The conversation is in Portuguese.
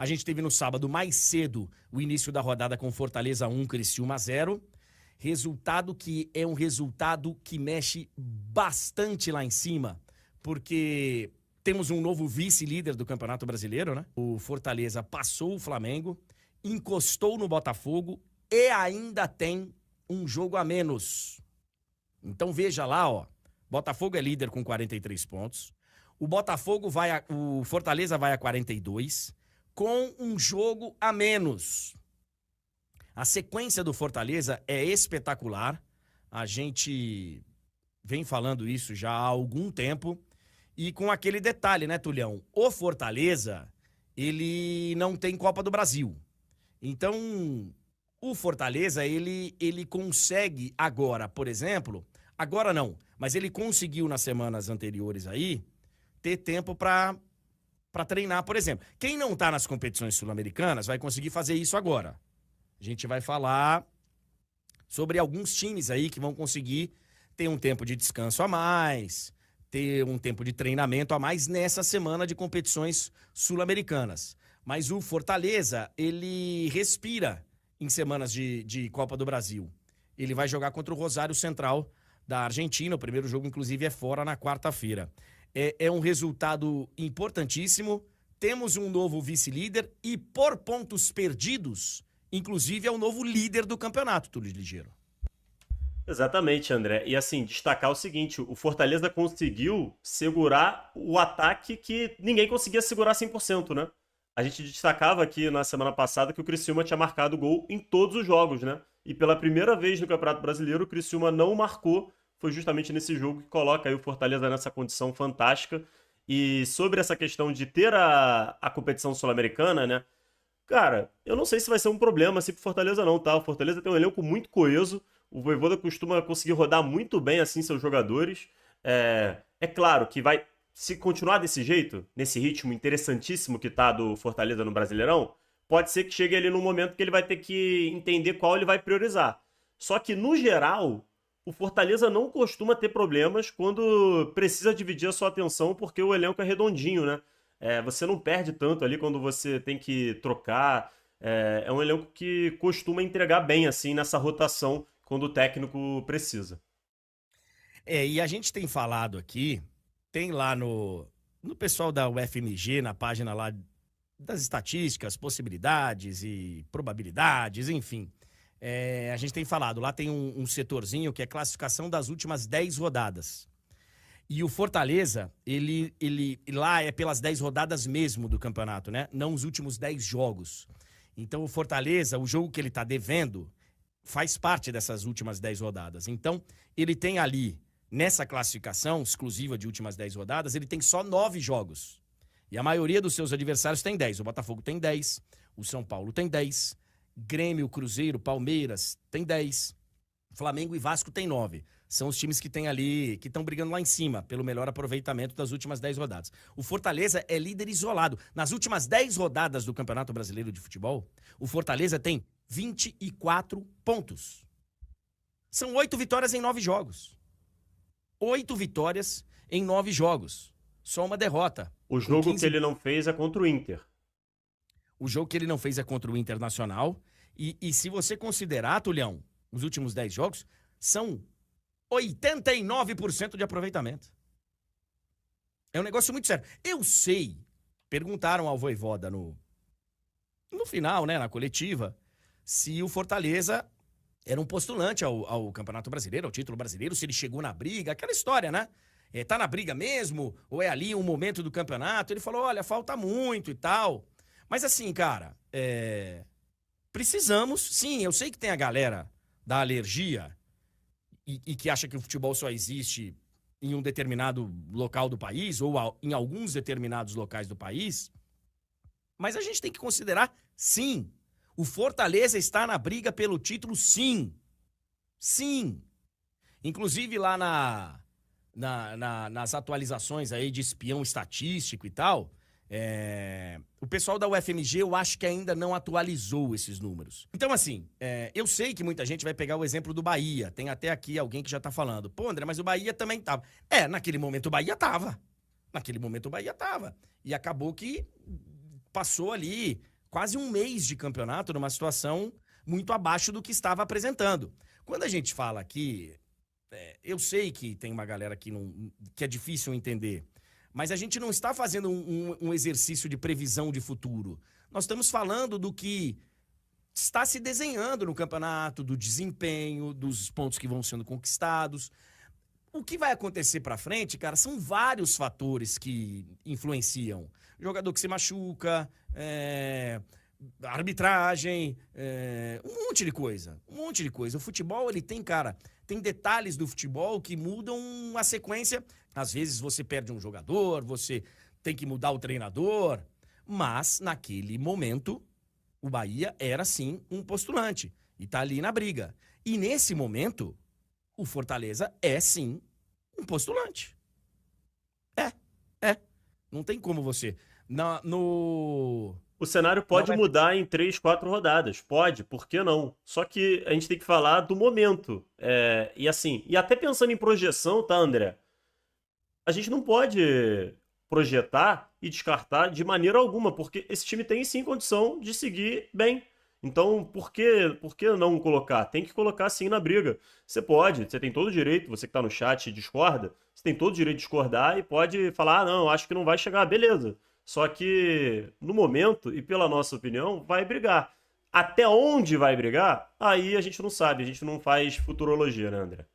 A gente teve no sábado mais cedo o início da rodada com Fortaleza 1, Criciúma 0. Resultado que é um resultado que mexe bastante lá em cima, porque temos um novo vice-líder do Campeonato Brasileiro, né? O Fortaleza passou o Flamengo, encostou no Botafogo e ainda tem um jogo a menos. Então veja lá, ó. Botafogo é líder com 43 pontos. O Fortaleza vai a 42 com um jogo a menos. A sequência do Fortaleza é espetacular. A gente vem falando isso já há algum tempo. E com aquele detalhe, né, Tulhão? O Fortaleza, ele não tem Copa do Brasil. Então, o Fortaleza, ele consegue agora, por exemplo... Agora não, mas ele conseguiu nas semanas anteriores aí ter tempo para treinar, por exemplo. Quem não tá nas competições sul-americanas vai conseguir fazer isso agora. A gente vai falar sobre alguns times aí que vão conseguir ter um tempo de descanso a mais, ter um tempo de treinamento a mais nessa semana de competições sul-americanas. Mas o Fortaleza, ele respira em semanas de Copa do Brasil. Ele vai jogar contra o Rosário Central da Argentina. O primeiro jogo, inclusive, é fora na quarta-feira. É um resultado importantíssimo. Temos um novo vice-líder e, por pontos perdidos, inclusive, é o novo líder do campeonato, Túlio Ligeiro. Exatamente, André. E assim, destacar o seguinte, o Fortaleza conseguiu segurar o ataque que ninguém conseguia segurar 100%, né? A gente destacava aqui na semana passada que o Criciúma tinha marcado gol em todos os jogos, né? E pela primeira vez no Campeonato Brasileiro, o Criciúma não marcou. Foi justamente nesse jogo que coloca aí o Fortaleza nessa condição fantástica. E sobre essa questão de ter a competição sul-americana, né? Cara, eu não sei se vai ser um problema assim pro Fortaleza não, tá? O Fortaleza tem um elenco muito coeso. O Vojvoda costuma conseguir rodar muito bem assim seus jogadores. É claro que vai... Se continuar desse jeito, nesse ritmo interessantíssimo que tá do Fortaleza no Brasileirão, pode ser que chegue ali num momento que ele vai ter que entender qual ele vai priorizar. Só que, no geral, o Fortaleza não costuma ter problemas quando precisa dividir a sua atenção, porque o elenco é redondinho, né? Você não perde tanto ali quando você tem que trocar. É um elenco que costuma entregar bem, assim, nessa rotação, quando o técnico precisa. E a gente tem falado aqui, tem lá no pessoal da UFMG, na página lá das estatísticas, possibilidades e probabilidades, enfim. A gente tem falado, lá tem um setorzinho que é classificação das últimas 10 rodadas. E o Fortaleza, ele lá é pelas 10 rodadas mesmo do campeonato, né? Não os últimos 10 jogos. Então o Fortaleza, o jogo que ele tá devendo, faz parte dessas últimas 10 rodadas. Então, ele tem ali, nessa classificação exclusiva de últimas 10 rodadas, ele tem só 9 jogos. E a maioria dos seus adversários tem 10. O Botafogo tem 10, o São Paulo tem 10, Grêmio, Cruzeiro, Palmeiras tem 10, Flamengo e Vasco tem 9. São os times que tem ali, que estão brigando lá em cima pelo melhor aproveitamento das últimas 10 rodadas. O Fortaleza é líder isolado. Nas últimas 10 rodadas do Campeonato Brasileiro de Futebol, o Fortaleza tem 24 pontos. São 8 vitórias em 9 jogos. 8 vitórias em 9 jogos. Só uma derrota. O jogo que ele não fez é contra o Inter. O jogo que ele não fez é contra o Internacional. E se você considerar, Tulhão, os últimos 10 jogos, são 89% de aproveitamento. É um negócio muito sério. Eu sei, perguntaram ao Vojvoda no final, né, na coletiva, se o Fortaleza era um postulante ao Campeonato Brasileiro, ao título brasileiro, se ele chegou na briga, aquela história, né? Tá na briga mesmo? Ou é ali um momento do campeonato? Ele falou, olha, falta muito e tal. Mas assim, cara, precisamos, sim, eu sei que tem a galera da alergia e que acha que o futebol só existe em um determinado local do país ou em alguns determinados locais do país, mas a gente tem que considerar, sim, o Fortaleza está na briga pelo título, sim. Sim. Inclusive lá nas atualizações aí de espião estatístico e tal, o pessoal da UFMG eu acho que ainda não atualizou esses números. Então assim, eu sei que muita gente vai pegar o exemplo do Bahia. Tem até aqui alguém que já tá falando. Pô, André, mas o Bahia também tava. Naquele momento o Bahia tava. E acabou que passou ali quase um mês de campeonato numa situação muito abaixo do que estava apresentando. Quando a gente fala aqui, eu sei que tem uma galera que é difícil entender, mas a gente não está fazendo um exercício de previsão de futuro. Nós estamos falando do que está se desenhando no campeonato, do desempenho, dos pontos que vão sendo conquistados. O que vai acontecer pra frente, cara, são vários fatores que influenciam. Jogador que se machuca, arbitragem, um monte de coisa. Um monte de coisa. O futebol, ele tem, cara, tem detalhes do futebol que mudam a sequência. Às vezes você perde um jogador, você tem que mudar o treinador. Mas, naquele momento, o Bahia era, sim, um postulante. E tá ali na briga. E nesse momento, o Fortaleza é, sim, um postulante. Não tem como você... O cenário pode mudar em 3, 4 rodadas. Pode, por que não? Só que a gente tem que falar do momento. E assim, e até pensando em projeção, tá, André? A gente não pode projetar e descartar de maneira alguma, porque esse time tem sim condição de seguir bem. Então, por que não colocar? Tem que colocar sim na briga. Você pode, você tem todo o direito, você que está no chat e discorda, você tem todo o direito de discordar e pode falar, não, acho que não vai chegar, beleza. Só que, no momento, e pela nossa opinião, vai brigar. Até onde vai brigar? Aí a gente não sabe, a gente não faz futurologia, né, André?